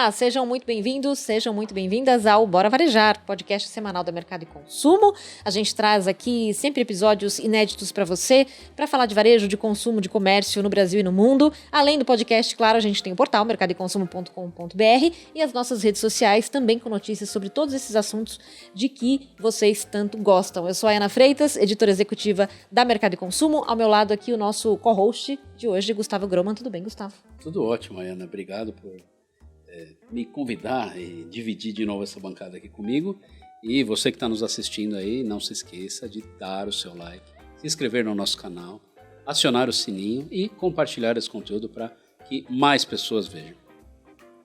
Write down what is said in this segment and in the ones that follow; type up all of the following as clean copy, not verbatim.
Olá, sejam muito bem-vindos, sejam muito bem-vindas ao Bora Varejar, podcast semanal da Mercado e Consumo. A gente traz aqui sempre episódios inéditos para você, para falar de varejo, de consumo, de comércio no Brasil e no mundo. Além do podcast, claro, a gente tem o portal mercadoeconsumo.com.br e as nossas redes sociais também com notícias sobre todos esses assuntos de que vocês tanto gostam. Eu sou a Ana Freitas, editora executiva da Mercado e Consumo. Ao meu lado aqui o nosso co-host de hoje, Gustavo Groman. Tudo bem, Gustavo? Tudo ótimo, Ana. Obrigado por me convidar e dividir de novo essa bancada aqui comigo. E você que está nos assistindo aí, não se esqueça de dar o seu like, se inscrever no nosso canal, acionar o sininho e compartilhar esse conteúdo para que mais pessoas vejam.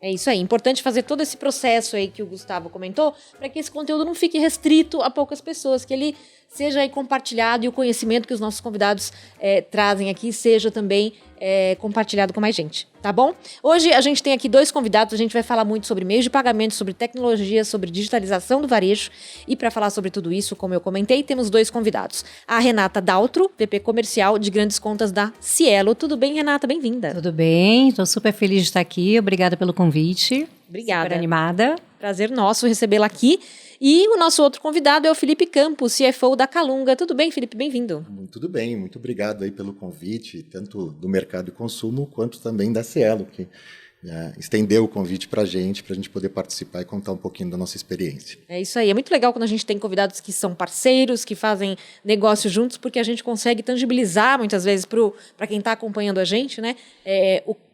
É isso aí, importante fazer todo esse processo aí que o Gustavo comentou, para que esse conteúdo não fique restrito a poucas pessoas, que ele seja aí compartilhado e o conhecimento que os nossos convidados trazem aqui seja também compartilhado com mais gente, tá bom? Hoje a gente tem aqui dois convidados, a gente vai falar muito sobre meios de pagamento, sobre tecnologia, sobre digitalização do varejo, e para falar sobre tudo isso, como eu comentei, temos dois convidados. A Renata Daltro, VP Comercial de Grandes Contas da Cielo. Tudo bem, Renata? Bem-vinda. Tudo bem, estou super feliz de estar aqui, obrigada pelo convite. Obrigada. Super animada. Prazer nosso recebê-la aqui. E o nosso outro convidado é o Felipe Campos, CFO da Calunga. Tudo bem, Felipe? Bem-vindo. Tudo bem, muito obrigado aí pelo convite, tanto do Mercado e Consumo, quanto também da Cielo, que estendeu o convite para a gente poder participar e contar um pouquinho da nossa experiência. É isso aí, é muito legal quando a gente tem convidados que são parceiros, que fazem negócio juntos, porque a gente consegue tangibilizar muitas vezes para quem está acompanhando a gente, né,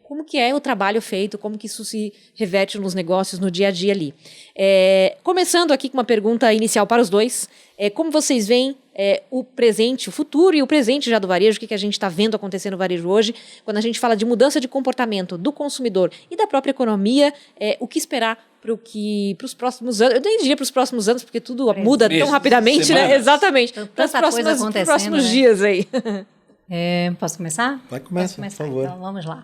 como que é o trabalho feito, como que isso se reverte nos negócios, no dia a dia ali. Começando aqui com uma pergunta inicial para os dois, como vocês veem o presente, o futuro e o presente já do varejo, o que a gente está vendo acontecer no varejo hoje, quando a gente fala de mudança de comportamento do consumidor e da própria economia, o que esperar para os próximos anos, eu nem diria para os próximos anos, porque tudo muda tão rapidamente, semanas. né? Exatamente, para os próximos né? dias aí. Posso começar? Vai começar, por favor. Então, vamos lá.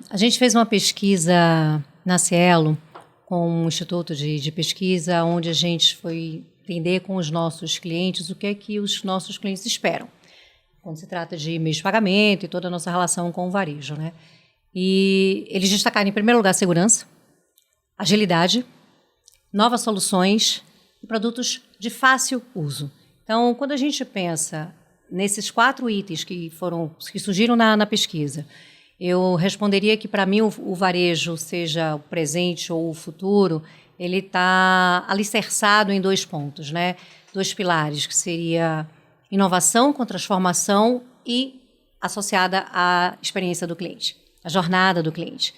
A gente fez uma pesquisa na Cielo, com um instituto de pesquisa, onde a gente foi entender com os nossos clientes o que é que os nossos clientes esperam, quando se trata de meios de pagamento e toda a nossa relação com o varejo, né? E eles destacaram, em primeiro lugar, segurança, agilidade, novas soluções e produtos de fácil uso. Então, quando a gente pensa nesses 4 itens que surgiram na pesquisa, eu responderia que, para mim, o varejo, seja o presente ou o futuro, ele está alicerçado em 2 pontos, né? 2 pilares, que seria inovação com transformação e associada à experiência do cliente, à jornada do cliente.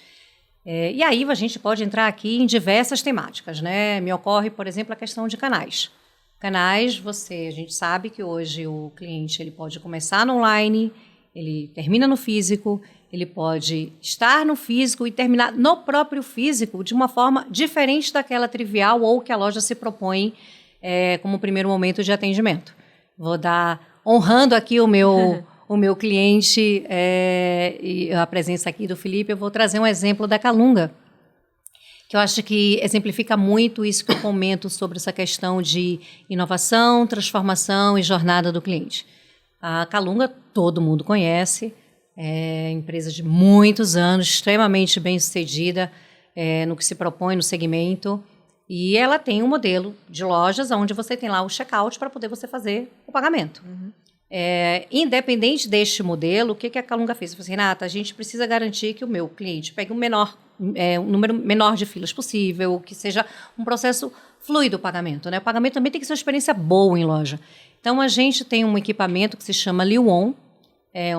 E aí a gente pode entrar aqui em diversas temáticas, né? Me ocorre, por exemplo, a questão de canais. Canais, a gente sabe que hoje o cliente ele pode começar no online, ele termina no físico, ele pode estar no físico e terminar no próprio físico de uma forma diferente daquela trivial ou que a loja se propõe como primeiro momento de atendimento. Vou honrando aqui o meu cliente e a presença aqui do Felipe, eu vou trazer um exemplo da Calunga, que eu acho que exemplifica muito isso que eu comento sobre essa questão de inovação, transformação e jornada do cliente. A Calunga todo mundo conhece, é empresa de muitos anos, extremamente bem-sucedida no que se propõe no segmento, e ela tem um modelo de lojas onde você tem lá o check-out para poder você fazer o pagamento. Uhum. Independente deste modelo, o que a Calunga fez? Ela falou assim, Renata, a gente precisa garantir que o meu cliente pegue um número menor de filas possível, que seja um processo fluido o pagamento, né? O pagamento também tem que ser uma experiência boa em loja. Então, a gente tem um equipamento que se chama Lion,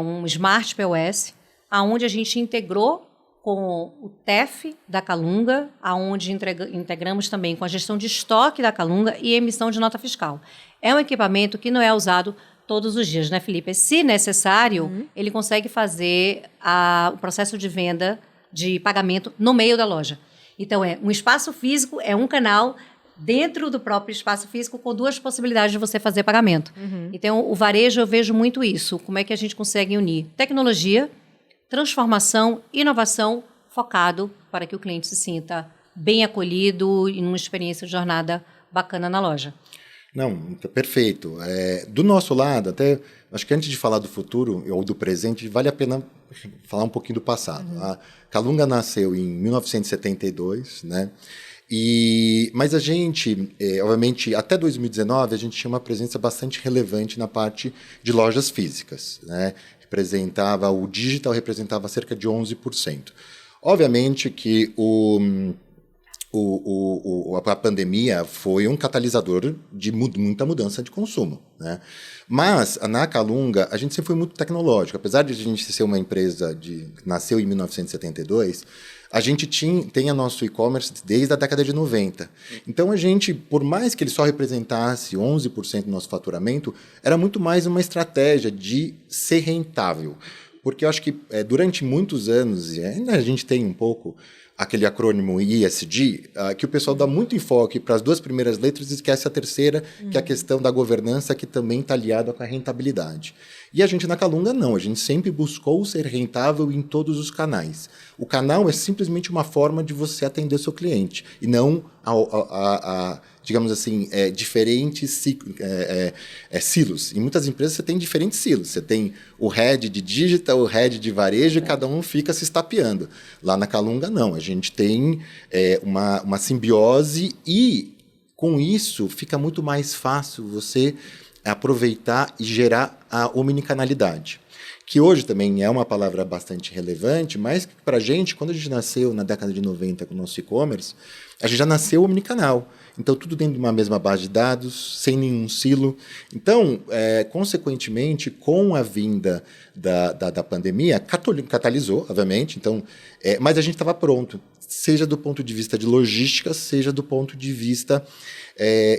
um Smart POS, onde a gente integrou com o TEF da Calunga, onde integramos também com a gestão de estoque da Calunga e emissão de nota fiscal. É um equipamento que não é usado todos os dias, né, Felipe? Se necessário, ele consegue fazer o processo de venda de pagamento no meio da loja. Então, um espaço físico, um canal dentro do próprio espaço físico com 2 possibilidades de você fazer pagamento. Uhum. Então, o varejo, eu vejo muito isso. Como é que a gente consegue unir tecnologia, transformação, inovação, focado para que o cliente se sinta bem acolhido e numa experiência de jornada bacana na loja. Não, perfeito. Do nosso lado, até acho que antes de falar do futuro ou do presente, vale a pena falar um pouquinho do passado. A Calunga nasceu em 1972, né? Mas a gente, obviamente, até 2019, a gente tinha uma presença bastante relevante na parte de lojas físicas, né? O digital representava cerca de 11%. Obviamente que a pandemia foi um catalisador de muita mudança de consumo, né? Mas, na Calunga, a gente sempre foi muito tecnológico. Apesar de a gente ser uma empresa que nasceu em 1972, a gente tem o nosso e-commerce desde a década de 90. Então, a gente, por mais que ele só representasse 11% do nosso faturamento, era muito mais uma estratégia de ser rentável. Porque eu acho que durante muitos anos, e ainda a gente tem um pouco aquele acrônimo ISD, que o pessoal dá muito enfoque para as 2 primeiras letras e esquece a terceira, que é a questão da governança, que também está aliada com a rentabilidade. E a gente na Calunga não, a gente sempre buscou ser rentável em todos os canais. O canal é simplesmente uma forma de você atender o seu cliente, e não digamos assim, diferentes silos. Em muitas empresas você tem diferentes silos. Você tem o head de digital, o head de varejo, e cada um fica se estapeando. Lá na Calunga, não. A gente tem uma simbiose e, com isso, fica muito mais fácil você aproveitar e gerar a omnicanalidade, que hoje também é uma palavra bastante relevante, mas para a gente, quando a gente nasceu na década de 90 com o nosso e-commerce, a gente já nasceu omnicanal. Então, tudo dentro de uma mesma base de dados, sem nenhum silo. Então, consequentemente, com a vinda da pandemia, catalisou, obviamente, então, mas a gente estava pronto, seja do ponto de vista de logística, seja do ponto de vista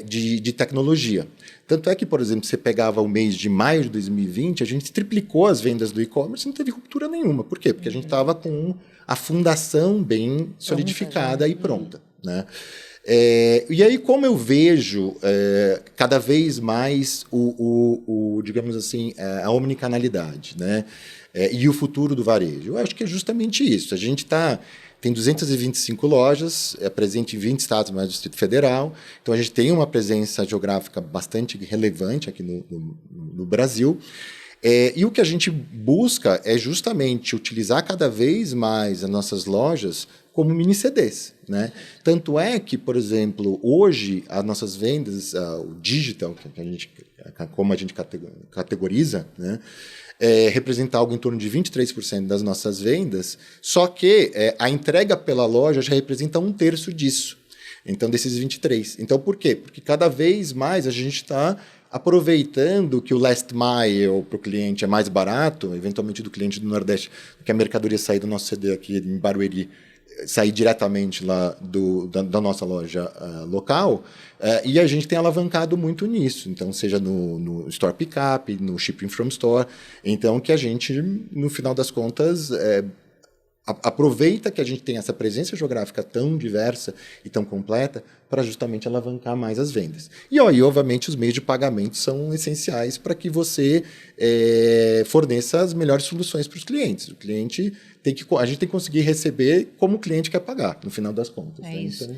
de tecnologia. Tanto é que, por exemplo, você pegava o mês de maio de 2020, a gente triplicou as vendas do e-commerce e não teve ruptura nenhuma. Por quê? Porque a gente estava com a fundação bem solidificada e pronta, né? E aí, como eu vejo cada vez mais digamos assim, a omnicanalidade, né? E o futuro do varejo, eu acho que é justamente isso. A gente tem 225 lojas, presente em 20 estados mais do Distrito Federal, então a gente tem uma presença geográfica bastante relevante aqui no Brasil. E o que a gente busca é justamente utilizar cada vez mais as nossas lojas como mini CDs, né? Tanto é que, por exemplo, hoje as nossas vendas, o digital, como a gente categoriza, né? Representa algo em torno de 23% das nossas vendas, só que a entrega pela loja já representa 1/3 disso. Então, desses 23%. Então, por quê? Porque cada vez mais a gente está aproveitando que o last mile para o cliente é mais barato, eventualmente do cliente do Nordeste, que a mercadoria sair do nosso CD aqui em Barueri, sair diretamente lá da nossa loja local, e a gente tem alavancado muito nisso. Então, seja no Store Pickup, no Shipping from Store, então que a gente, no final das contas, aproveita que a gente tem essa presença geográfica tão diversa e tão completa para justamente alavancar mais as vendas. E aí, obviamente, os meios de pagamento são essenciais para que você forneça as melhores soluções para os clientes. O cliente a gente tem que conseguir receber como o cliente quer pagar, no final das contas. É isso. Então,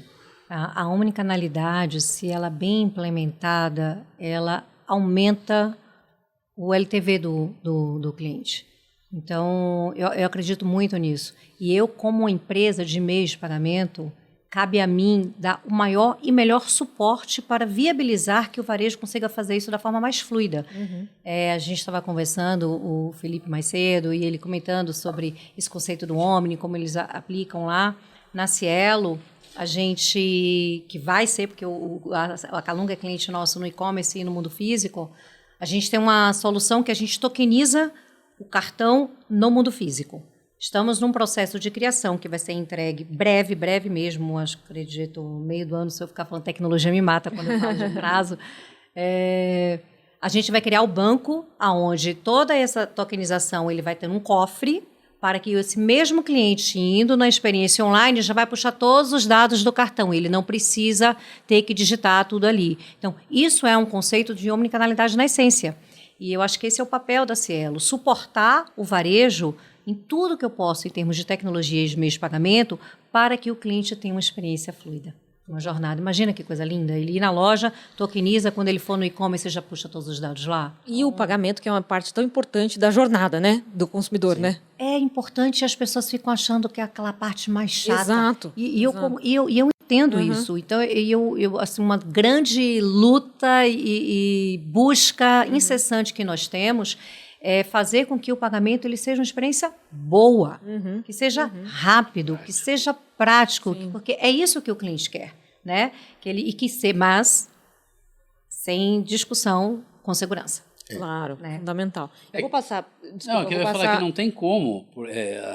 a omnicanalidade, se ela bem implementada, ela aumenta o LTV do cliente. Então, eu acredito muito nisso. E eu, como empresa de meios de pagamento, cabe a mim dar o maior e melhor suporte para viabilizar que o varejo consiga fazer isso da forma mais fluida. A gente estava conversando, o Felipe mais cedo, e ele comentando sobre esse conceito do Omni, como eles aplicam lá. Na Cielo, a gente, que vai ser, porque a Calunga é cliente nosso no e-commerce e no mundo físico, a gente tem uma solução que a gente tokeniza o cartão no mundo físico. Estamos num processo de criação que vai ser entregue breve mesmo, acredito, meio do ano, se eu ficar falando tecnologia me mata quando eu falo de prazo. A gente vai criar o banco, onde toda essa tokenização ele vai ter um cofre, para que esse mesmo cliente, indo na experiência online, já vai puxar todos os dados do cartão. Ele não precisa ter que digitar tudo ali. Então, isso é um conceito de omnicanalidade na essência. E eu acho que esse é o papel da Cielo, suportar o varejo em tudo que eu posso em termos de tecnologia e de meios de pagamento para que o cliente tenha uma experiência fluida. Uma jornada. Imagina que coisa linda. Ele ir na loja, tokeniza, quando ele for no e-commerce, você já puxa todos os dados lá. E o pagamento, que é uma parte tão importante da jornada, né? Do consumidor, né? É importante, as pessoas ficam achando que é aquela parte mais chata. Exato. Eu entendo isso. Então, assim, uma grande luta e busca incessante que nós temos é fazer com que o pagamento ele seja uma experiência boa, que seja rápido, que seja prático, porque é isso que o cliente quer, né? Mas sem discussão, com segurança. Claro, Né? Fundamental. Eu vou passar... Desculpa, Não, eu ia falar que não tem como,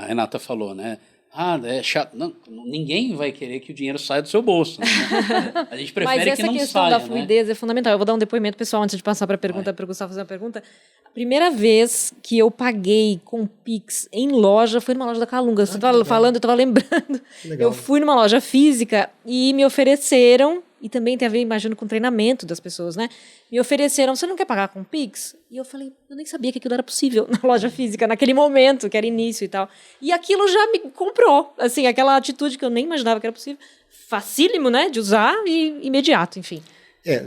a Renata falou, né? É chato. Não, ninguém vai querer que o dinheiro saia do seu bolso. Né? A gente prefere que não saia. Mas essa questão da fluidez é fundamental. Eu vou dar um depoimento pessoal antes de passar para a pergunta, para o Gustavo fazer uma pergunta. A primeira vez que eu paguei com Pix em loja foi numa loja da Calunga. Você estava falando, eu estava lembrando. Eu fui numa loja física e me ofereceram, e também tem a ver, imagino, com o treinamento das pessoas, né? Me ofereceram, você não quer pagar com Pix? E eu falei, eu nem sabia que aquilo era possível na loja física, naquele momento, que era início e tal. E aquilo já me comprou, assim, aquela atitude que eu nem imaginava que era possível. Facílimo, né, de usar e imediato, enfim.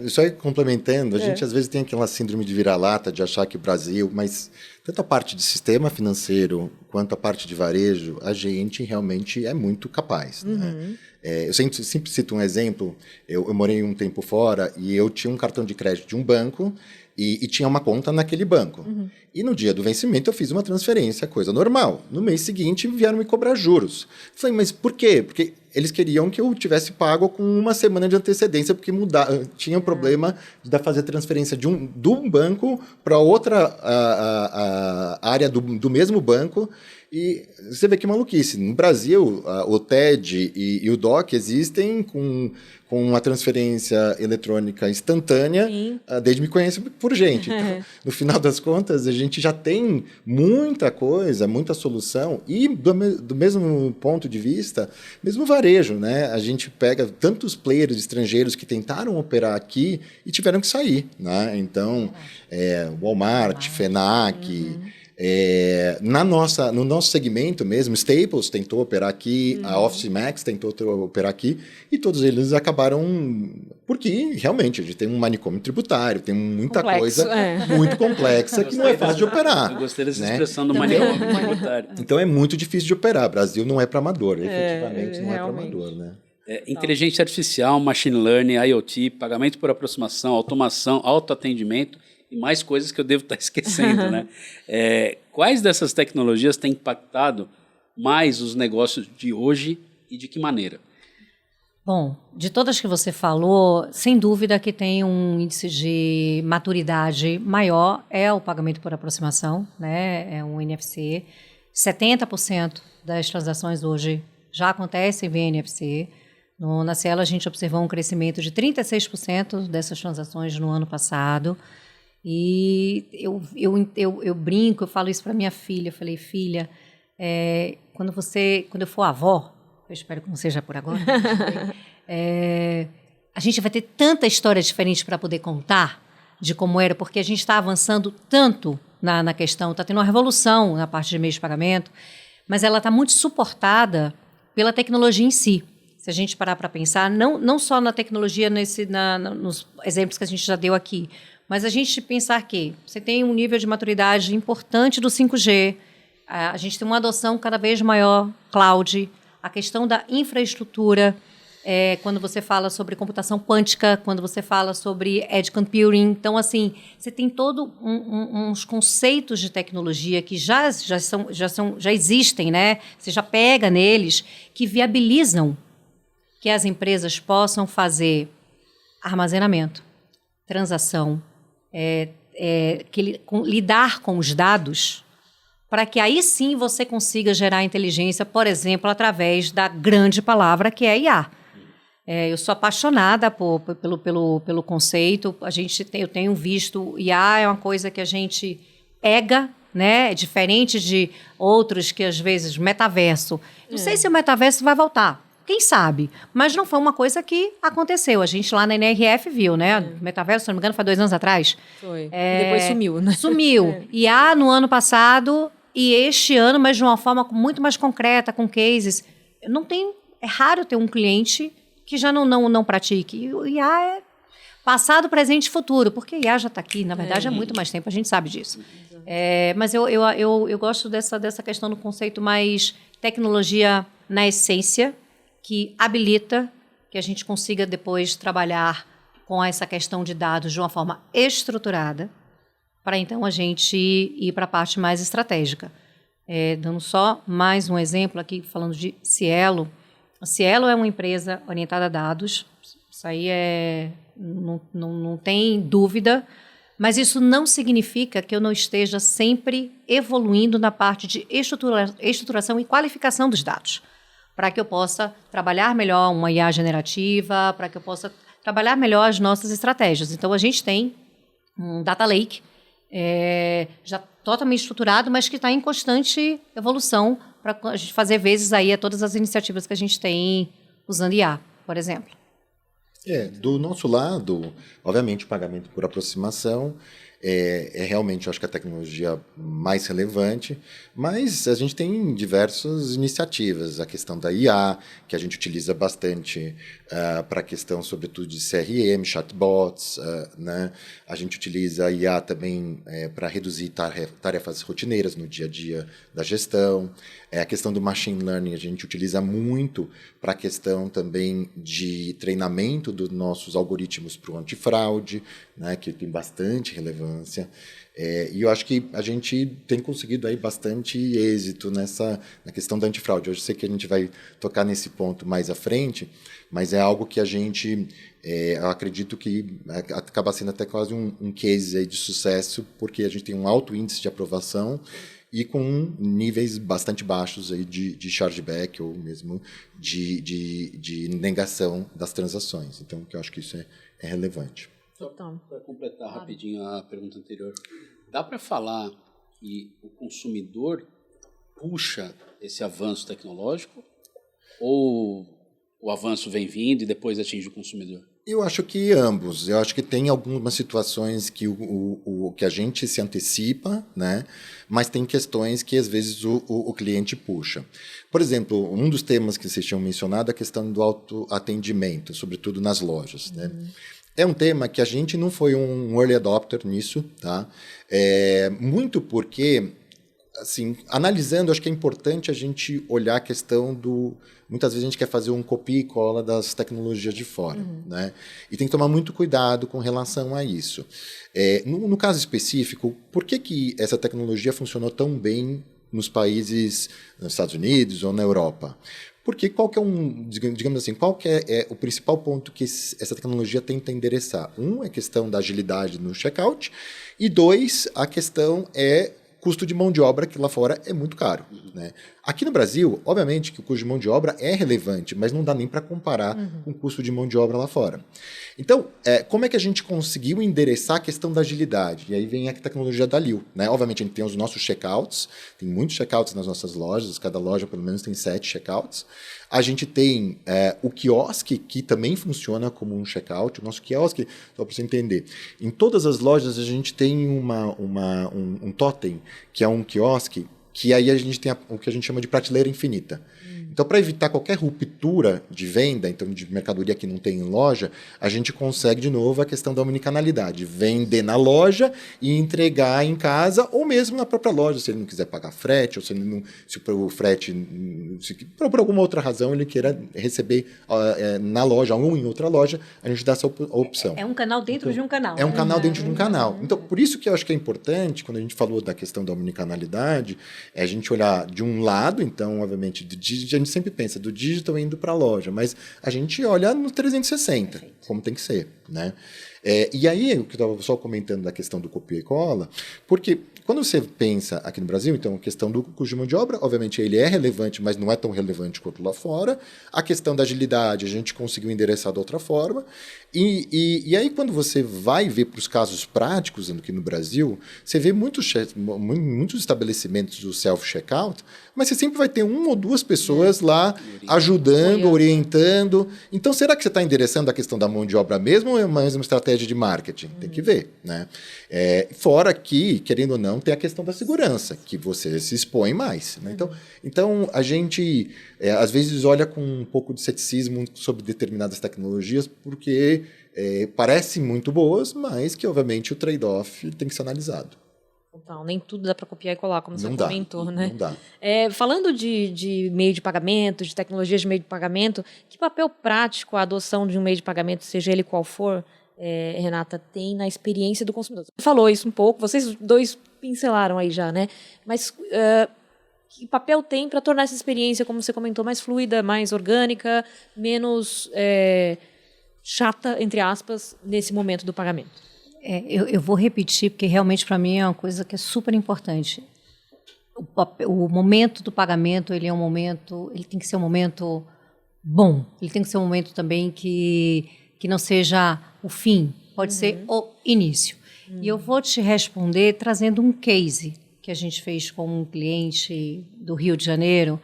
Só complementando, a gente às vezes tem aquela síndrome de vira-lata, de achar que o Brasil, mas tanto a parte de sistema financeiro quanto a parte de varejo, a gente realmente é muito capaz. Né? Eu sempre cito um exemplo, eu morei um tempo fora e eu tinha um cartão de crédito de um banco e tinha uma conta naquele banco. E no dia do vencimento eu fiz uma transferência, coisa normal. No mês seguinte vieram me cobrar juros. Falei, mas por quê? Porque eles queriam que eu tivesse pago com uma semana de antecedência, porque tinha um problema de fazer transferência de um banco para outra área do mesmo banco. E você vê que maluquice. No Brasil, o TED e o DOC existem com uma transferência eletrônica instantânea, desde me conhece por gente. Então, no final das contas, a gente já tem muita coisa, muita solução, e do mesmo ponto de vista, mesmo varejo, né? A gente pega tantos players estrangeiros que tentaram operar aqui e tiveram que sair, né? Então, Walmart, Fnac... no nosso segmento mesmo, Staples tentou operar aqui, a Office Max tentou operar aqui, e todos eles acabaram, porque realmente a gente tem um manicômio tributário, tem muita coisa muito complexa que não é fácil de operar. Eu gostei dessa expressão do manicômio tributário. Então é muito difícil de operar. Brasil não é para amador, efetivamente não é para amador, né? Inteligência artificial, machine learning, IoT, pagamento por aproximação, automação, autoatendimento e mais coisas que eu devo estar esquecendo, né? Quais dessas tecnologias têm impactado mais os negócios de hoje e de que maneira? Bom, de todas que você falou, sem dúvida que tem um índice de maturidade maior é o pagamento por aproximação, né? É um NFC. 70% das transações hoje já acontecem via NFC. Na Cielo, a gente observou um crescimento de 36% dessas transações no ano passado. E eu brinco, eu falo isso para minha filha. Eu falei, filha, quando eu for avó, eu espero que não seja por agora, a gente vai ter tanta história diferente para poder contar de como era, porque a gente está avançando tanto na questão, está tendo uma revolução na parte de meios de pagamento, mas ela está muito suportada pela tecnologia em si. Se a gente parar para pensar, não só na tecnologia, nos exemplos que a gente já deu aqui, mas a gente pensar que você tem um nível de maturidade importante do 5G, a gente tem uma adoção cada vez maior, cloud, a questão da infraestrutura, quando você fala sobre computação quântica, quando você fala sobre edge computing. Então, assim, você tem todos uns conceitos de tecnologia que já existem, né? Você já pega neles, que viabilizam que as empresas possam fazer armazenamento, transação, lidar com os dados, para que aí sim você consiga gerar inteligência, por exemplo, através da grande palavra que é IA. Eu sou apaixonada pelo conceito. Eu tenho visto, IA é uma coisa que a gente pega, né? É diferente de outros que, às vezes, metaverso. Não sei se o metaverso vai voltar. Quem sabe? Mas não foi uma coisa que aconteceu. A gente lá na NRF viu, né? Metaverso, se não me engano, foi 2 anos atrás. Foi. E depois sumiu, né? Sumiu. E no ano passado e este ano, mas de uma forma muito mais concreta, com cases. É raro ter um cliente que já não pratique. E o IA é passado, presente e futuro, porque IA já está aqui, na verdade, há muito mais tempo, a gente sabe disso. Mas eu gosto dessa questão do conceito mais tecnologia na essência, que habilita que a gente consiga depois trabalhar com essa questão de dados de uma forma estruturada, para então a gente ir para a parte mais estratégica. Dando só mais um exemplo aqui, falando de Cielo. A Cielo é uma empresa orientada a dados, isso aí não tem dúvida, mas isso não significa que eu não esteja sempre evoluindo na parte de estruturação e qualificação dos dados, para que eu possa trabalhar melhor uma IA generativa, para que eu possa trabalhar melhor as nossas estratégias. Então, a gente tem um data lake já totalmente estruturado, mas que está em constante evolução para a gente fazer vezes aí a todas as iniciativas que a gente tem usando IA, por exemplo. Do nosso lado, obviamente, o pagamento por aproximação é realmente, eu acho que a tecnologia mais relevante, mas a gente tem diversas iniciativas, a questão da IA, que a gente utiliza bastante para a questão, sobretudo, de CRM, chatbots, né? A gente utiliza a IA também para reduzir tarefas rotineiras no dia a dia da gestão. A questão do machine learning a gente utiliza muito para a questão também de treinamento dos nossos algoritmos para o antifraude, né, que tem bastante relevância. E eu acho que a gente tem conseguido aí bastante êxito na questão da antifraude. Eu sei que a gente vai tocar nesse ponto mais à frente, mas é algo que a gente, eu acredito que acaba sendo até quase um case aí de sucesso, porque a gente tem um alto índice de aprovação e com níveis bastante baixos aí de chargeback ou mesmo de negação das transações. Então, que eu acho que isso é relevante. Só para completar rapidinho a pergunta anterior, dá para falar que o consumidor puxa esse avanço tecnológico ou o avanço vem vindo e depois atinge o consumidor? Eu acho que ambos. Eu acho que tem algumas situações que que a gente se antecipa, né? Mas tem questões que, às vezes, o cliente puxa. Por exemplo, um dos temas que vocês tinham mencionado é a questão do autoatendimento, sobretudo nas lojas, né? É um tema que a gente não foi um early adopter nisso, tá? Muito porque, assim, analisando, acho que é importante a gente olhar a questão do... Muitas vezes a gente quer fazer um copia e cola das tecnologias de fora, né? E tem que tomar muito cuidado com relação a isso. No caso específico, por que essa tecnologia funcionou tão bem nos países, nos Estados Unidos ou na Europa? Porque qual que digamos assim, qual que é o principal ponto que essa tecnologia tenta endereçar? Um, é a questão da agilidade no checkout, e dois, a questão custo de mão de obra, que lá fora é muito caro, né? Aqui no Brasil, obviamente que o custo de mão de obra é relevante, mas não dá nem para comparar com o custo de mão de obra lá fora. Então, como é que a gente conseguiu endereçar a questão da agilidade? E aí vem a tecnologia da Lil, né? Obviamente, a gente tem os nossos checkouts, tem muitos checkouts nas nossas lojas, cada loja pelo menos tem 7 checkouts. A gente tem o quiosque, que também funciona como um checkout. O nosso quiosque, só para você entender, em todas as lojas a gente tem um totem, que é um quiosque, que aí a gente tem o que a gente chama de prateleira infinita. Então, para evitar qualquer ruptura de venda, então de mercadoria que não tem em loja, a gente consegue, de novo, a questão da omnicanalidade. Vender na loja e entregar em casa, ou mesmo na própria loja, se ele não quiser pagar frete, ou se o frete, por alguma outra razão, ele queira receber na loja ou em outra loja, a gente dá essa opção. É um canal dentro de um canal. É um canal dentro de um canal. Então, por isso que eu acho que é importante, quando a gente falou da questão da omnicanalidade, é a gente olhar de um lado, então, obviamente, a gente sempre pensa do digital indo para a loja, mas a gente olha no 360, como tem que ser, né? E aí, o que eu estava só comentando da questão do copia e cola, porque quando você pensa aqui no Brasil, então, a questão do custo de mão de obra, obviamente, ele é relevante, mas não é tão relevante quanto lá fora. A questão da agilidade, a gente conseguiu endereçar de outra forma. E aí, quando você vai ver para os casos práticos aqui no Brasil, você vê muitos estabelecimentos do self-checkout, mas você sempre vai ter uma ou duas pessoas lá ajudando, orientando. Então, será que você está endereçando a questão da mão de obra mesmo ou é mais uma estratégia de marketing? Tem que ver, né? Fora que, querendo ou não, não tem a questão da segurança, que você se expõe mais. Né? Então, a gente, às vezes, olha com um pouco de ceticismo sobre determinadas tecnologias, porque parecem muito boas, mas que, obviamente, o trade-off tem que ser analisado. Então, nem tudo dá para copiar e colar, como você comentou, né? Não dá. Falando de meio de pagamento, de tecnologias de meio de pagamento, que papel prático a adoção de um meio de pagamento, seja ele qual for, Renata, tem na experiência do consumidor? Você falou isso um pouco, vocês dois pincelaram aí já, né? Mas que papel tem para tornar essa experiência, como você comentou, mais fluida, mais orgânica, menos chata, entre aspas, nesse momento do pagamento? Eu vou repetir, porque realmente para mim é uma coisa que é super importante. O momento do pagamento, ele tem que ser um momento bom. Ele tem que ser um momento também que não seja o fim, pode ser o início. E eu vou te responder trazendo um case que a gente fez com um cliente do Rio de Janeiro,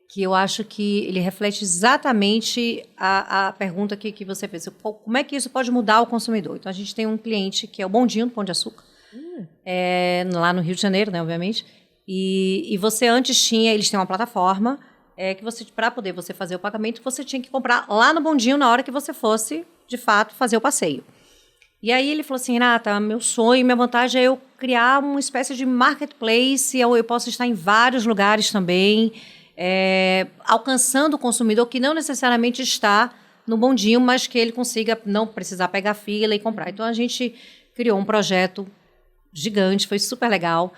que eu acho que ele reflete exatamente a pergunta que você fez. Como é que isso pode mudar o consumidor? Então, a gente tem um cliente que é o Bondinho, do Pão de Açúcar, lá no Rio de Janeiro, né, obviamente. E você antes eles têm uma plataforma que para poder você fazer o pagamento, você tinha que comprar lá no Bondinho na hora que você fosse, de fato, fazer o passeio. E aí ele falou assim, Renata, meu sonho, minha vontade é eu criar uma espécie de marketplace, eu posso estar em vários lugares também, alcançando o consumidor que não necessariamente está no Bondinho, mas que ele consiga não precisar pegar fila e comprar. Então, a gente criou um projeto gigante, foi super legal.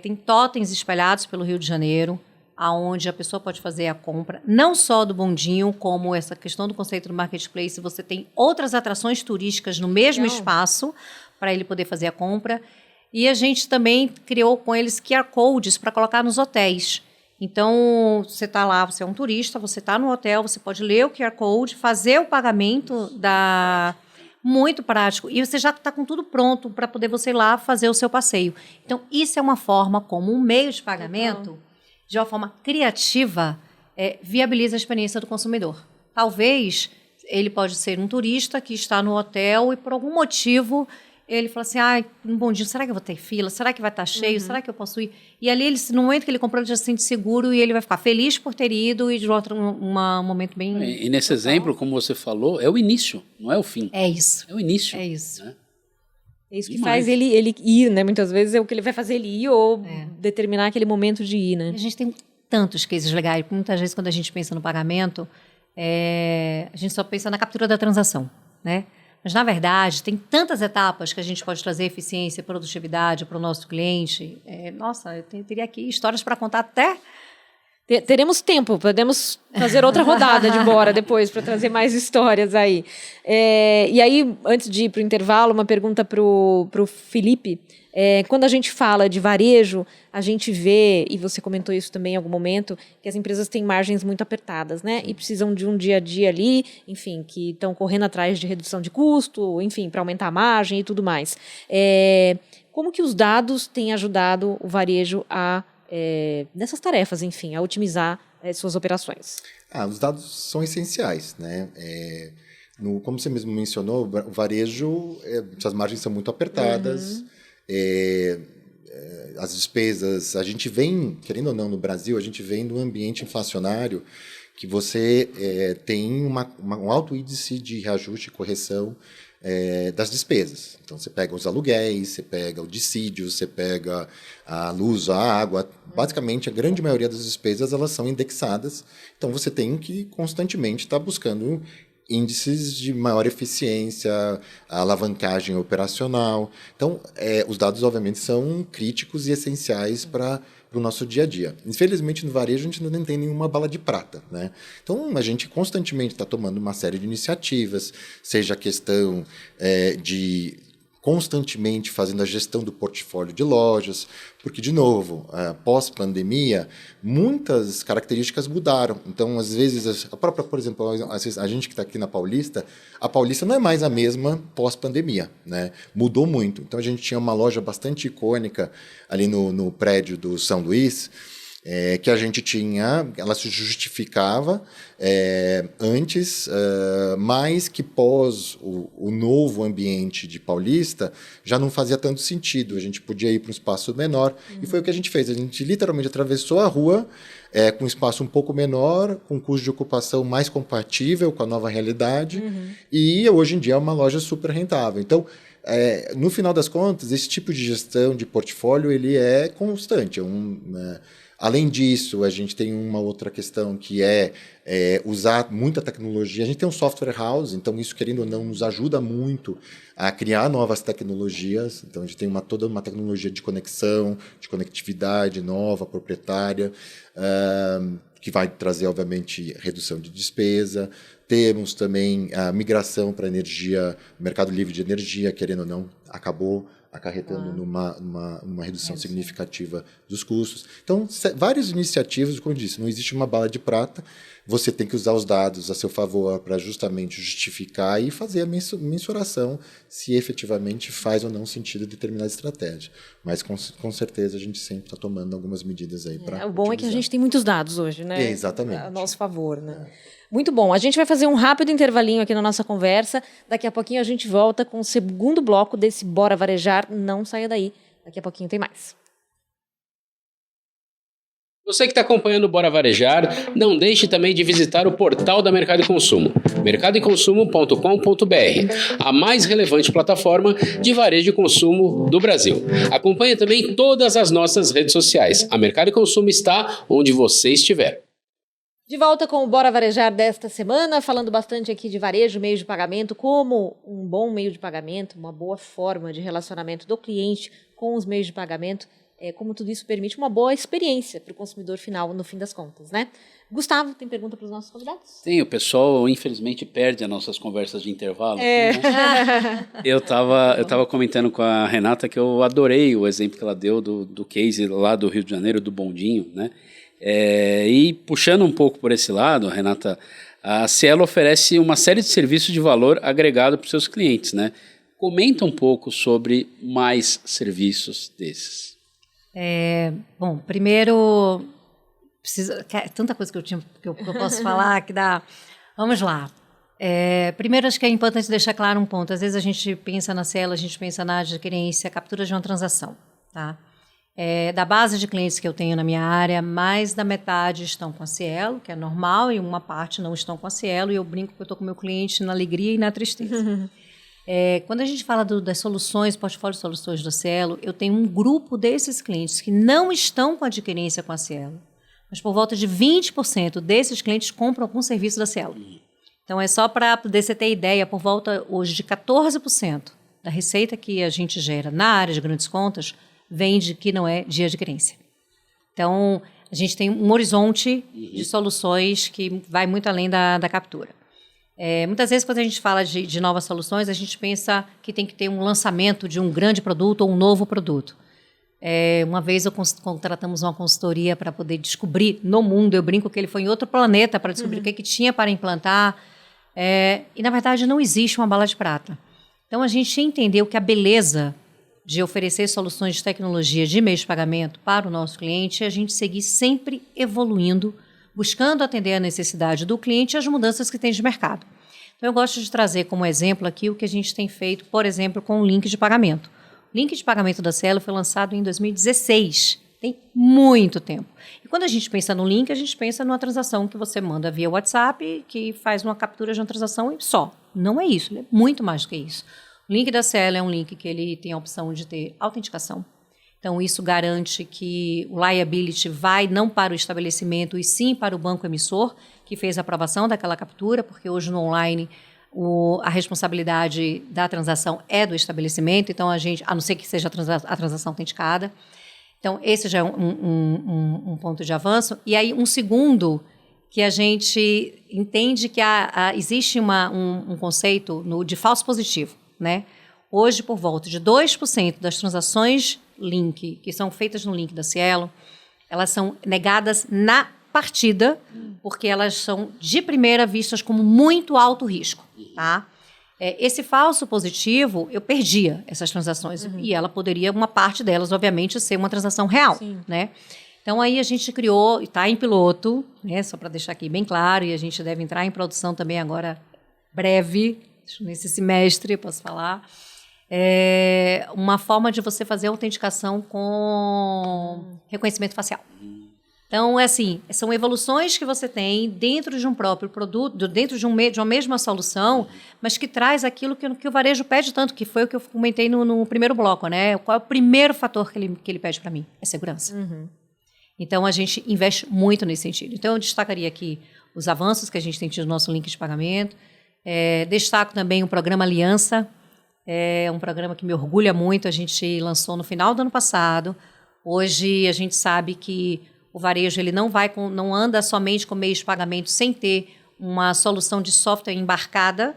Tem totens espalhados pelo Rio de Janeiro, aonde a pessoa pode fazer a compra, não só do Bondinho, como essa questão do conceito do marketplace, você tem outras atrações turísticas no mesmo espaço para ele poder fazer a compra. E a gente também criou com eles QR Codes para colocar nos hotéis. Então, você está lá, você é um turista, você está no hotel, você pode ler o QR Code, fazer o pagamento muito prático. E você já está com tudo pronto para poder você ir lá fazer o seu passeio. Então, isso é uma forma como um meio de pagamento, de uma forma criativa, viabiliza a experiência do consumidor. Talvez ele pode ser um turista que está no hotel e, por algum motivo, ele fala assim, um Bondinho, será que eu vou ter fila? Será que vai estar cheio? Será que eu posso ir? E ali, no momento que ele comprou, ele já se sente seguro e ele vai ficar feliz por ter ido e de outro momento bem... E nesse exemplo, como você falou, é o início, não é o fim. É isso. É o início. É isso. Né? É isso que faz ele ir, né? Muitas vezes é o que ele vai fazer ele ir ou determinar aquele momento de ir, né? A gente tem tantos cases legais. Muitas vezes, quando a gente pensa no pagamento, a gente só pensa na captura da transação, né? Mas, na verdade, tem tantas etapas que a gente pode trazer eficiência e produtividade para o nosso cliente. Nossa, eu teria aqui histórias para contar até... Teremos tempo, podemos fazer outra rodada de Bora depois para trazer mais histórias aí. E aí, antes de ir para o intervalo, uma pergunta para o Felipe. Quando a gente fala de varejo, a gente vê, e você comentou isso também em algum momento, que as empresas têm margens muito apertadas, né? E precisam de um dia a dia ali, enfim, que estão correndo atrás de redução de custo, enfim, para aumentar a margem e tudo mais. Como que os dados têm ajudado o varejo nessas tarefas, enfim, a otimizar suas operações? Os dados são essenciais, né? Como você mesmo mencionou, o varejo, as margens são muito apertadas, as despesas, a gente vem, querendo ou não, no Brasil, a gente vem de um ambiente inflacionário que você tem um alto índice de reajuste e correção das despesas. Então, você pega os aluguéis, você pega o dissídio, você pega a luz, a água. Basicamente, a grande maioria das despesas elas são indexadas. Então, você tem que constantemente estar buscando índices de maior eficiência, alavancagem operacional. Então, os dados, obviamente, são críticos e essenciais para o nosso dia a dia. Infelizmente, no varejo, a gente não tem nenhuma bala de prata, né? Então, a gente constantemente está tomando uma série de iniciativas, seja a questão de constantemente fazendo a gestão do portfólio de lojas, porque, de novo, pós-pandemia, muitas características mudaram. Então, às vezes, a própria, por exemplo, a gente que está aqui na Paulista, a Paulista não é mais a mesma pós-pandemia, né? Mudou muito. Então, a gente tinha uma loja bastante icônica ali no prédio do São Luís, que a gente tinha, ela se justificava antes, mas que pós o novo ambiente de Paulista já não fazia tanto sentido, a gente podia ir para um espaço menor, e foi o que a gente fez, a gente literalmente atravessou a rua com um espaço um pouco menor, com custo de ocupação mais compatível com a nova realidade, e hoje em dia é uma loja super rentável. Então, no final das contas, esse tipo de gestão de portfólio ele é constante, além disso, a gente tem uma outra questão que é usar muita tecnologia. A gente tem um software house, então isso, querendo ou não, nos ajuda muito a criar novas tecnologias. Então, a gente tem toda uma tecnologia de conexão, de conectividade nova, proprietária, que vai trazer, obviamente, redução de despesa. Temos também a migração para energia, mercado livre de energia, querendo ou não, acabou acarretando numa redução significativa dos custos. Então, várias iniciativas, como eu disse, não existe uma bala de prata, você tem que usar os dados a seu favor para justamente justificar e fazer a mensuração se efetivamente faz ou não sentido determinada estratégia. Mas, com certeza, a gente sempre está tomando algumas medidas aí para O bom é que a gente tem muitos dados hoje, né? Exatamente. A nosso favor, né? Muito bom. A gente vai fazer um rápido intervalinho aqui na nossa conversa. Daqui a pouquinho a gente volta com o segundo bloco desse Bora Varejar. Não saia daí. Daqui a pouquinho tem mais. Você que está acompanhando o Bora Varejar, não deixe também de visitar o portal da Mercado e Consumo, mercadoeconsumo.com.br, a mais relevante plataforma de varejo e consumo do Brasil. Acompanhe também todas as nossas redes sociais. A Mercado e Consumo está onde você estiver. De volta com o Bora Varejar desta semana, falando bastante aqui de varejo, meio de pagamento, como um bom meio de pagamento, uma boa forma de relacionamento do cliente com os meios de pagamento, como tudo isso permite uma boa experiência para o consumidor final, no fim das contas, né? Gustavo, tem pergunta para os nossos convidados? Sim, o pessoal, infelizmente, perde as nossas conversas de intervalo. Né? Eu tava comentando com a Renata que eu adorei o exemplo que ela deu do case lá do Rio de Janeiro, do bondinho, né? E puxando um pouco por esse lado, Renata, a Cielo oferece uma série de serviços de valor agregado para os seus clientes, né? Comenta um pouco sobre mais serviços desses. Bom, primeiro, tanta coisa que eu posso falar que dá. Vamos lá. Primeiro, acho que é importante deixar claro um ponto. Às vezes a gente pensa na Cielo, a gente pensa na adquirência, captura de uma transação, tá? Da base de clientes que eu tenho na minha área, mais da metade estão com a Cielo, que é normal, e uma parte não estão com a Cielo, e eu brinco que eu estou com o meu cliente na alegria e na tristeza. Quando a gente fala das soluções, portfólio de soluções da Cielo, eu tenho um grupo desses clientes que não estão com adquirência com a Cielo, mas por volta de 20% desses clientes compram algum serviço da Cielo. Então, é só para poder você ter ideia, por volta hoje de 14% da receita que a gente gera na área de grandes contas vem de que não é de adquirência. Então, a gente tem um horizonte de soluções que vai muito além da captura. Muitas vezes, quando a gente fala de novas soluções, a gente pensa que tem que ter um lançamento de um grande produto ou um novo produto. Uma vez contratamos uma consultoria para poder descobrir no mundo, eu brinco que ele foi em outro planeta para descobrir o que tinha para implantar, e na verdade não existe uma bala de prata. Então a gente entendeu que a beleza de oferecer soluções de tecnologia de meio de pagamento para o nosso cliente é a gente seguir sempre evoluindo, buscando atender a necessidade do cliente e as mudanças que tem de mercado. Então eu gosto de trazer como exemplo aqui o que a gente tem feito, por exemplo, com o link de pagamento. O link de pagamento da Cielo foi lançado em 2016, tem muito tempo. E quando a gente pensa no link, a gente pensa numa transação que você manda via WhatsApp, que faz uma captura de uma transação e só. Não é isso, ele é muito mais do que isso. O link da Cielo é um link que ele tem a opção de ter autenticação. Então, isso garante que o liability vai não para o estabelecimento, e sim para o banco emissor, que fez a aprovação daquela captura, porque hoje no online a responsabilidade da transação é do estabelecimento, então a não ser que seja a transação autenticada. Então, esse já é um ponto de avanço. E aí, um segundo, que a gente entende que existe um conceito de falso positivo, né? Hoje, por volta de 2% das transações link, que são feitas no link da Cielo, elas são negadas na partida, porque elas são, de primeira, vistas como muito alto risco, tá? Esse falso positivo, eu perdia essas transações, e ela poderia, uma parte delas, obviamente, ser uma transação real, né? Então, aí a gente criou, está em piloto, né, só para deixar aqui bem claro, e a gente deve entrar em produção também agora breve, nesse semestre, posso falar, uma forma de você fazer autenticação com reconhecimento facial. Então, assim, são evoluções que você tem dentro de um próprio produto, dentro de uma mesma solução, mas que traz aquilo que o varejo pede tanto, que foi o que eu comentei no primeiro bloco, né? Qual é o primeiro fator que ele pede para mim? É segurança. Então, a gente investe muito nesse sentido. Então, eu destacaria aqui os avanços que a gente tem tido no nosso link de pagamento. Destaco também o programa Aliança. É um programa que me orgulha muito. A gente lançou no final do ano passado. Hoje, a gente sabe que o varejo ele não anda somente com meios de pagamento sem ter uma solução de software embarcada,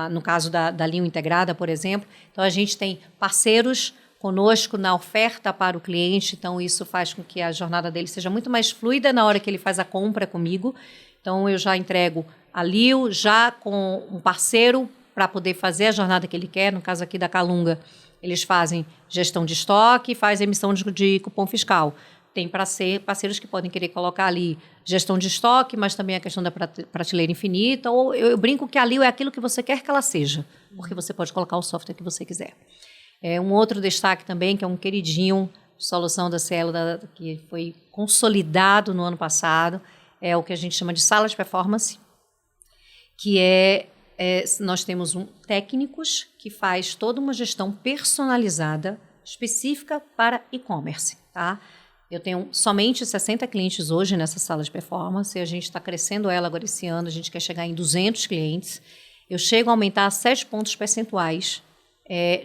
no caso da linha integrada, por exemplo. Então, a gente tem parceiros conosco na oferta para o cliente, então isso faz com que a jornada dele seja muito mais fluida na hora que ele faz a compra comigo. Então, eu já entrego a Lio já com um parceiro para poder fazer a jornada que ele quer. No caso aqui da Calunga, eles fazem gestão de estoque e fazem emissão de cupom fiscal. Tem parceiros que podem querer colocar ali gestão de estoque, mas também a questão da prateleira infinita. Ou eu brinco que a Lio é aquilo que você quer que ela seja, porque você pode colocar o software que você quiser. Um outro destaque também, que é um queridinho de solução da Cielo, que foi consolidado no ano passado, é o que a gente chama de sala de performance, que nós temos técnicos que faz toda uma gestão personalizada, específica para e-commerce, tá? Eu tenho somente 60 clientes hoje nessa sala de performance, e a gente está crescendo ela agora esse ano, a gente quer chegar em 200 clientes. Eu chego a aumentar 7 pontos percentuais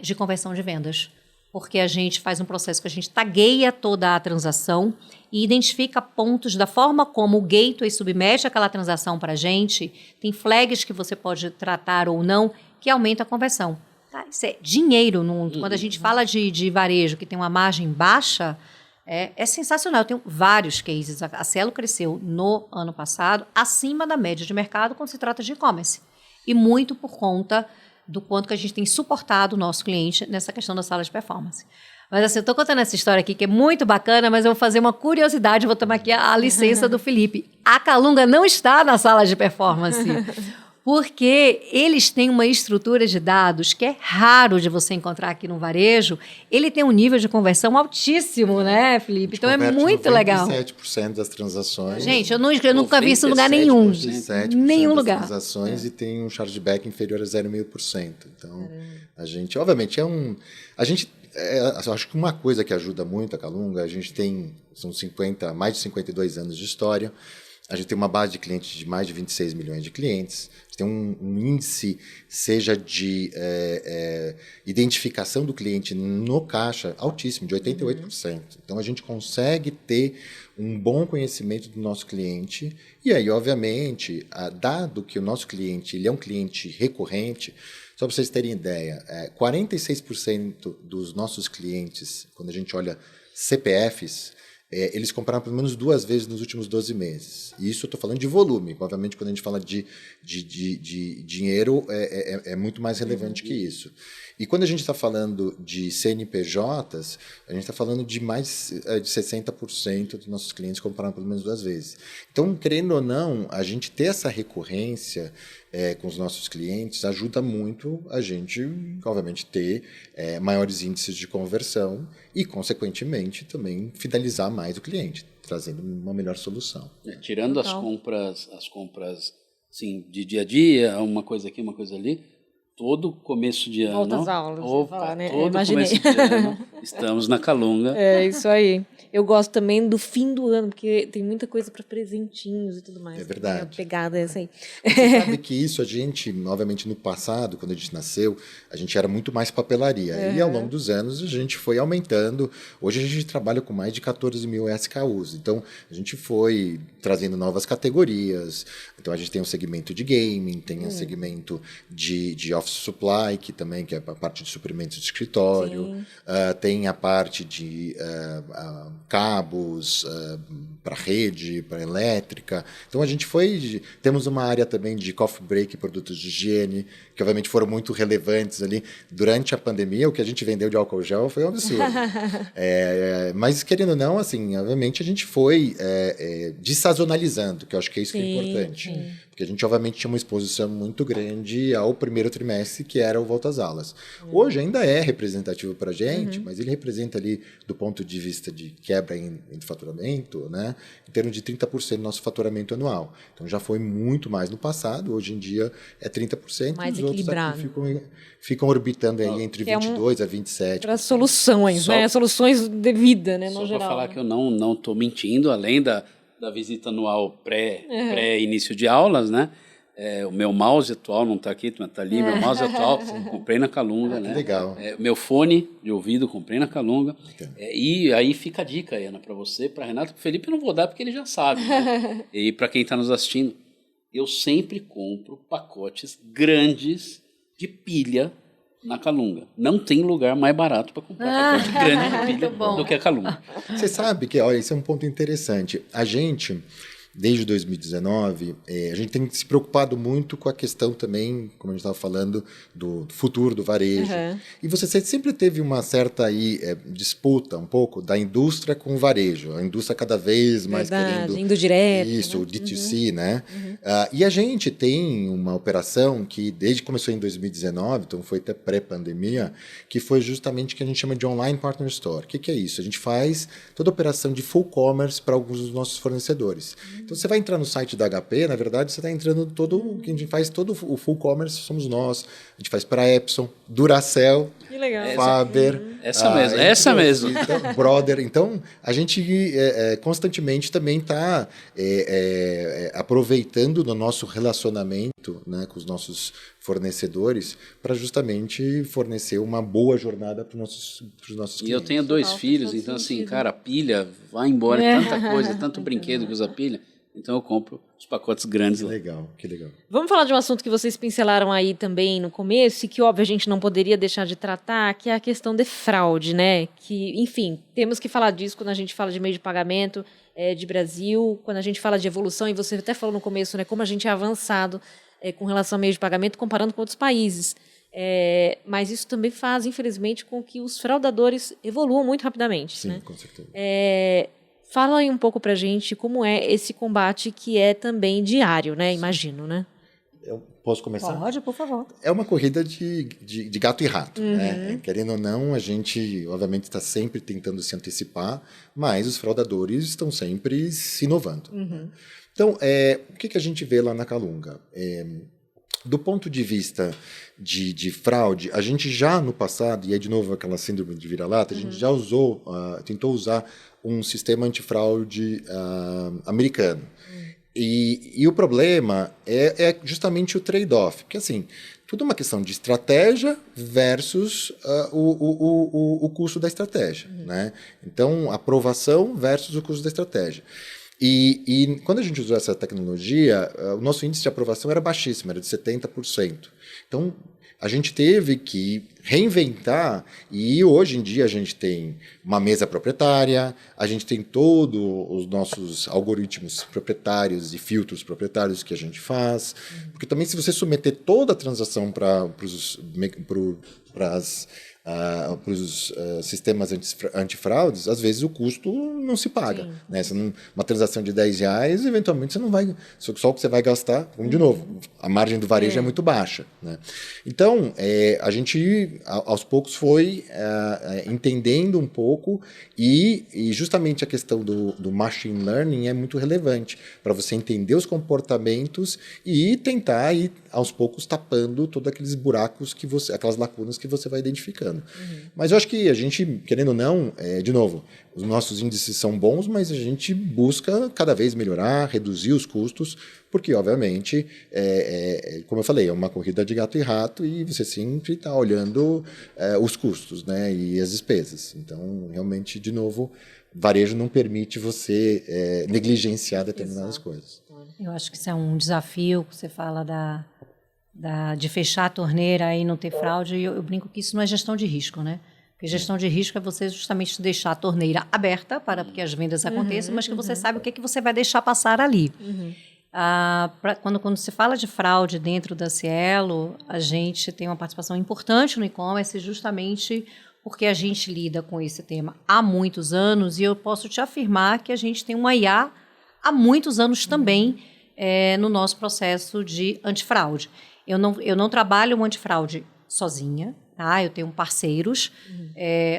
de conversão de vendas, porque a gente faz um processo que a gente tagueia toda a transação e identifica pontos da forma como o gateway submete aquela transação para a gente. Tem flags que você pode tratar ou não, que aumenta a conversão. Tá? Isso é dinheiro. Quando a gente fala de varejo que tem uma margem baixa, é sensacional. Eu tenho vários cases. A Cielo cresceu no ano passado acima da média de mercado quando se trata de e-commerce. E muito por conta do quanto que a gente tem suportado o nosso cliente nessa questão da sala de performance. Mas assim, eu estou contando essa história aqui, que é muito bacana, mas eu vou fazer uma curiosidade, vou tomar aqui a licença do Felipe. A Calunga não está na sala de performance, porque eles têm uma estrutura de dados que é raro de você encontrar aqui no varejo. Ele tem um nível de conversão altíssimo, né, Felipe? Então é muito legal. 97% das transações. Gente, eu nunca vi isso em lugar nenhum. 97% nenhum das lugar. transações e tem um chargeback inferior a 0,5%. Então, a gente, obviamente, eu acho que uma coisa que ajuda muito a Calunga, a gente tem mais de 52 anos de história, a gente tem uma base de clientes de mais de 26 milhões de clientes, a gente tem um índice, seja de identificação do cliente no caixa, altíssimo, de 88%. Então, a gente consegue ter um bom conhecimento do nosso cliente e aí, obviamente, dado que o nosso cliente ele é um cliente recorrente, só para vocês terem ideia, 46% dos nossos clientes, quando a gente olha CPFs, eles compraram pelo menos 2 vezes nos últimos 12 meses. E isso eu estou falando de volume. Obviamente, quando a gente fala de dinheiro, é muito mais relevante que isso. E quando a gente está falando de CNPJs, a gente está falando de mais de 60% dos nossos clientes compraram pelo menos 2 vezes. Então, querendo ou não, a gente ter essa recorrência com os nossos clientes ajuda muito a gente, obviamente, ter maiores índices de conversão e, consequentemente, também fidelizar mais o cliente, trazendo uma melhor solução. Tirando as compras assim, de dia a dia, uma coisa aqui, uma coisa ali, todo começo de ano... Volta às aulas, falar, né? Todo começo de ano, estamos na Calunga. É isso aí. Eu gosto também do fim do ano, porque tem muita coisa para presentinhos e tudo mais. É verdade. A pegada é essa aí. Você sabe que isso a gente, obviamente no passado, quando a gente nasceu, a gente era muito mais papelaria. E ao longo dos anos a gente foi aumentando. Hoje a gente trabalha com mais de 14 mil SKUs. Então a gente foi trazendo novas categorias. Então a gente tem um segmento de gaming, tem um segmento de office supply, que também que é a parte de suprimentos de escritório, tem a parte de cabos para rede, para elétrica. Então a gente temos uma área também de coffee break e produtos de higiene, que obviamente foram muito relevantes ali. Durante a pandemia, o que a gente vendeu de álcool gel foi um absurdo. Mas, querendo ou não, assim, obviamente a gente foi dessazonalizando, que eu acho que é isso que é importante. Porque a gente, obviamente, tinha uma exposição muito grande ao primeiro trimestre, que era o Volta às Aulas. Hoje ainda é representativo para a gente, mas ele representa ali, do ponto de vista de quebra em faturamento, né, em torno de 30% do nosso faturamento anual. Então já foi muito mais no passado, hoje em dia é 30%. Mais e os outros equilibrado. aqui ficam orbitando aí entre 22% a 27%. Para soluções, né? Soluções de vida, né? Só no para geral. falar que eu não estou mentindo, além da visita anual pré-início de aulas, né? O meu mouse atual não está aqui, mas está ali. Meu mouse atual comprei na Calunga, né? Legal. Meu fone de ouvido comprei na Calunga. E aí fica a dica, Ana, para você, para Renato. Para o Felipe eu não vou dar porque ele já sabe. Né? E para quem está nos assistindo, eu sempre compro pacotes grandes de pilha na Calunga. Não tem lugar mais barato para comprar pacote grande de pilha do que a Calunga. Você sabe que, olha, esse é um ponto interessante. A gente, desde 2019, a gente tem se preocupado muito com a questão também, como a gente estava falando, do futuro do varejo. E você sempre teve uma certa disputa um pouco da indústria com o varejo. A indústria cada vez mais querendo... Indo direto. Isso, o D2C, né? E a gente tem uma operação que, desde que começou em 2019, então foi até pré-pandemia, que foi justamente o que a gente chama de Online Partner Store. O que é isso? A gente faz toda a operação de full commerce para alguns dos nossos fornecedores. Então, você vai entrar no site da HP, na verdade, você está entrando que a gente faz todo o full commerce, somos nós. A gente faz para Epson, Duracell, Faber. Essa mesmo. Então, Brother. Então, a gente constantemente também está aproveitando do nosso relacionamento, né, com os nossos fornecedores para justamente fornecer uma boa jornada para os nossos clientes. E eu tenho 2 filhos, então assim, cara, a pilha vai embora, tanta coisa, tanto brinquedo que usa pilha. Então eu compro os pacotes grandes lá. Que legal. Vamos falar de um assunto que vocês pincelaram aí também no começo e que, óbvio, a gente não poderia deixar de tratar, que é a questão de fraude, né? Que, enfim, temos que falar disso quando a gente fala de meio de pagamento de Brasil, quando a gente fala de evolução, e você até falou no começo, né? Como a gente é avançado com relação ao meio de pagamento comparando com outros países. Mas isso também faz, infelizmente, com que os fraudadores evoluam muito rapidamente. Sim, né? com certeza. Fala aí um pouco pra gente como é esse combate que é também diário, né? Imagino, né? Eu posso começar? Pode, por favor. É uma corrida de gato e rato, né? Querendo ou não, a gente, obviamente, está sempre tentando se antecipar, mas os fraudadores estão sempre se inovando. Né? Então, o que a gente vê lá na Calunga? Do ponto de vista de fraude, a gente já no passado, e é de novo aquela síndrome de vira-lata, a gente já tentou usar um sistema antifraude americano. E o problema é justamente o trade-off, porque assim, tudo é uma questão de estratégia versus o custo da estratégia. Né? Então, aprovação versus o custo da estratégia. E quando a gente usou essa tecnologia, o nosso índice de aprovação era baixíssimo, era de 70%. Então, a gente teve que reinventar, e hoje em dia a gente tem uma mesa proprietária, a gente tem todos os nossos algoritmos proprietários e filtros proprietários que a gente faz, porque também se você submeter toda a transação para os sistemas antifraudes, às vezes o custo não se paga. Né? Uma transação de R$10, eventualmente você não vai... Só o que você vai gastar, de novo, a margem do varejo é muito baixa. Né? Então, a gente, aos poucos, foi entendendo um pouco e justamente a questão do machine learning é muito relevante para você entender os comportamentos e tentar ir, aos poucos, tapando todos aqueles buracos, aquelas lacunas que você vai identificando. Mas eu acho que a gente, querendo ou não, de novo, os nossos índices são bons, mas a gente busca cada vez melhorar, reduzir os custos, porque, obviamente, como eu falei, é uma corrida de gato e rato e você sempre está olhando os custos, né, e as despesas. Então, realmente, de novo, varejo não permite você negligenciar determinadas coisas. Eu acho que isso é um desafio, você fala de fechar a torneira e não ter fraude, eu brinco que isso não é gestão de risco, né? Porque gestão de risco é você justamente deixar a torneira aberta para que as vendas aconteçam, mas que você sabe o que você vai deixar passar ali. Quando se fala de fraude dentro da Cielo, a gente tem uma participação importante no e-commerce justamente porque a gente lida com esse tema há muitos anos e eu posso te afirmar que a gente tem uma IA há muitos anos também no nosso processo de antifraude. Eu não trabalho o antifraude sozinha, tá? Eu tenho parceiros.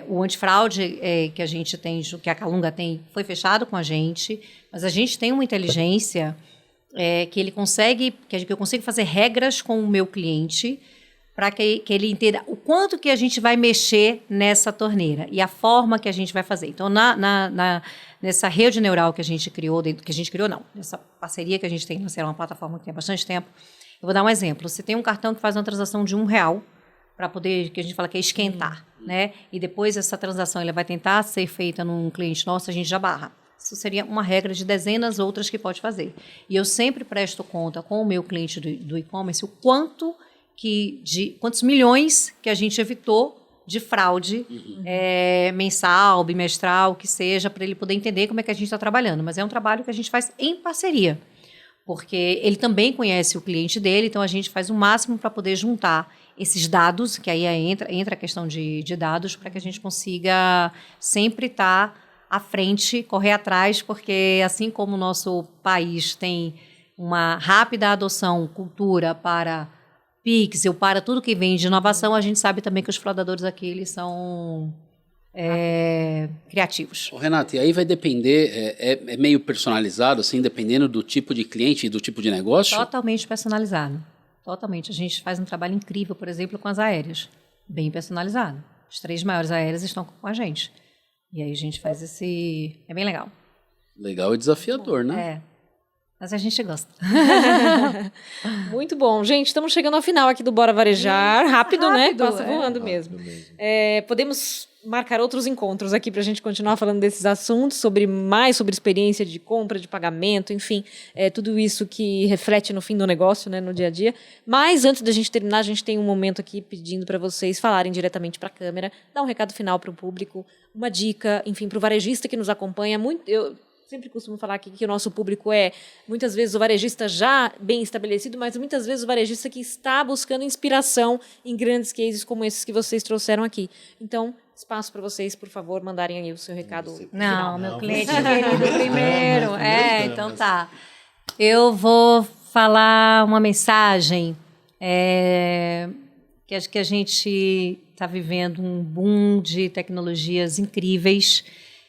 O antifraude que a gente tem, que a Calunga tem, foi fechado com a gente, mas a gente tem uma inteligência que eu consigo fazer regras com o meu cliente para que ele entenda o quanto que a gente vai mexer nessa torneira e a forma que a gente vai fazer. Então, nessa rede neural que a gente criou, nessa parceria que a gente tem, é uma plataforma que tem bastante tempo, eu vou dar um exemplo. Você tem um cartão que faz uma transação de R$1 para poder, que a gente fala que é esquentar, né? E depois essa transação ela vai tentar ser feita num cliente nosso, a gente já barra. Isso seria uma regra de dezenas outras que pode fazer. E eu sempre presto conta com o meu cliente do e-commerce o quantos milhões que a gente evitou de fraude mensal, bimestral, que seja, para ele poder entender como é que a gente está trabalhando. Mas é um trabalho que a gente faz em parceria, porque ele também conhece o cliente dele, então a gente faz o máximo para poder juntar esses dados, que aí entra a questão de dados, para que a gente consiga sempre estar à frente, correr atrás, porque assim como o nosso país tem uma rápida adoção, cultura para pixel, para tudo que vem de inovação, a gente sabe também que os fraudadores aqui eles são criativos. Renato, e aí vai depender, é meio personalizado, assim, dependendo do tipo de cliente e do tipo de negócio? Totalmente personalizado. Totalmente. A gente faz um trabalho incrível, por exemplo, com as aéreas. Bem personalizado. As 3 maiores aéreas estão com a gente. E aí a gente faz esse... É bem legal. Legal e desafiador, né? Mas a gente gosta. Muito bom. Gente, estamos chegando ao final aqui do Bora Varejar. Rápido, né? Passa voando mesmo. Podemos marcar outros encontros aqui para a gente continuar falando desses assuntos, mais sobre experiência de compra, de pagamento, enfim, tudo isso que reflete no fim do negócio, né, no dia a dia. Mas antes da gente terminar, a gente tem um momento aqui pedindo para vocês falarem diretamente para a câmera, dar um recado final para o público, uma dica, enfim, para o varejista que nos acompanha. Eu sempre costumo falar aqui que o nosso público muitas vezes, o varejista já bem estabelecido, mas muitas vezes o varejista que está buscando inspiração em grandes cases como esses que vocês trouxeram aqui. Então, espaço para vocês, por favor, mandarem aí o seu recado final. Meu cliente querido primeiro. Então tá. Eu vou falar uma mensagem que acho que a gente está vivendo um boom de tecnologias incríveis,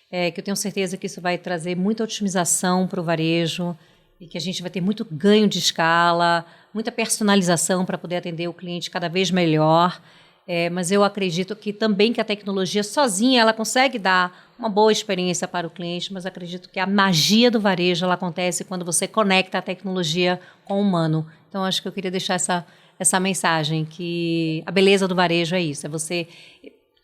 que eu tenho certeza que isso vai trazer muita otimização para o varejo e que a gente vai ter muito ganho de escala, muita personalização para poder atender o cliente cada vez melhor. Mas eu acredito que também que a tecnologia sozinha ela consegue dar uma boa experiência para o cliente, mas acredito que a magia do varejo ela acontece quando você conecta a tecnologia com o humano. Então, acho que eu queria deixar essa mensagem, que a beleza do varejo é isso, é você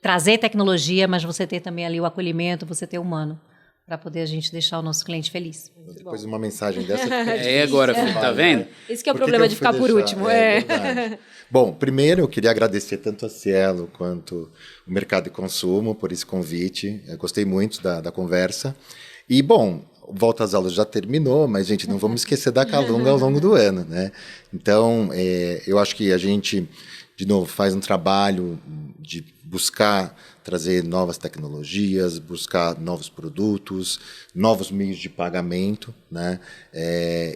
trazer tecnologia, mas você ter também ali o acolhimento, você ter o humano, para poder a gente deixar o nosso cliente feliz. Depois de uma mensagem dessa... Agora, tá vendo? Esse que é o problema de ficar por último. Verdade. Bom, primeiro eu queria agradecer tanto a Cielo quanto o Mercado de Consumo por esse convite. Eu gostei muito da conversa. E, bom, Volta às Aulas já terminou, mas, gente, não vamos esquecer da Calunga ao longo do ano, né? Então, eu acho que a gente, de novo, faz um trabalho de buscar trazer novas tecnologias, buscar novos produtos, novos meios de pagamento, né?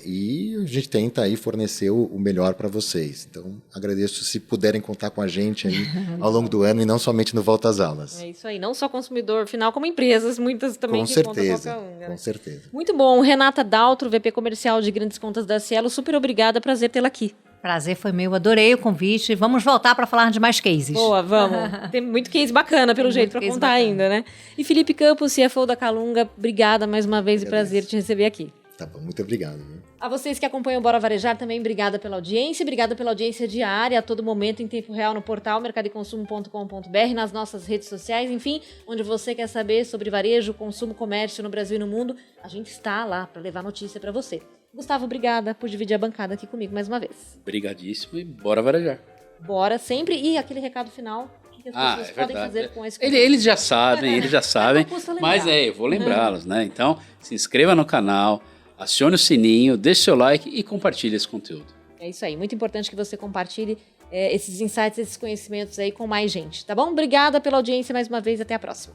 E a gente tenta aí fornecer o melhor para vocês. Então, agradeço se puderem contar com a gente aí ao longo do ano e não somente no Volta às Aulas. É isso aí, não só consumidor final, como empresas, muitas também com que certeza, contam com a Calunga. Com certeza. Muito bom. Renata Daltro, VP Comercial de Grandes Contas da Cielo, super obrigada, prazer tê-la aqui. Prazer foi meu, adorei o convite. Vamos voltar para falar de mais cases. Boa, vamos. Tem muito case bacana, pelo jeito, para contar ainda, né? E Felipe Campos, CFO da Calunga, obrigada mais uma vez e prazer te receber aqui. Tá bom, muito obrigado. Viu? A vocês que acompanham o Bora Varejar também, obrigada pela audiência, obrigada pela audiência diária, a todo momento, em tempo real, no portal mercadoeconsumo.com.br, nas nossas redes sociais, enfim, onde você quer saber sobre varejo, consumo, comércio no Brasil e no mundo, a gente está lá para levar notícia para você. Gustavo, obrigada por dividir a bancada aqui comigo mais uma vez. Obrigadíssimo e bora varejar. Bora sempre. E aquele recado final, o que as pessoas podem fazer com esse conteúdo? Eles já sabem, Não custa lembrar. mas eu vou lembrá-los, né? Então, se inscreva no canal, acione o sininho, deixe seu like e compartilhe esse conteúdo. É isso aí, muito importante que você compartilhe esses insights, esses conhecimentos aí com mais gente, tá bom? Obrigada pela audiência mais uma vez, até a próxima.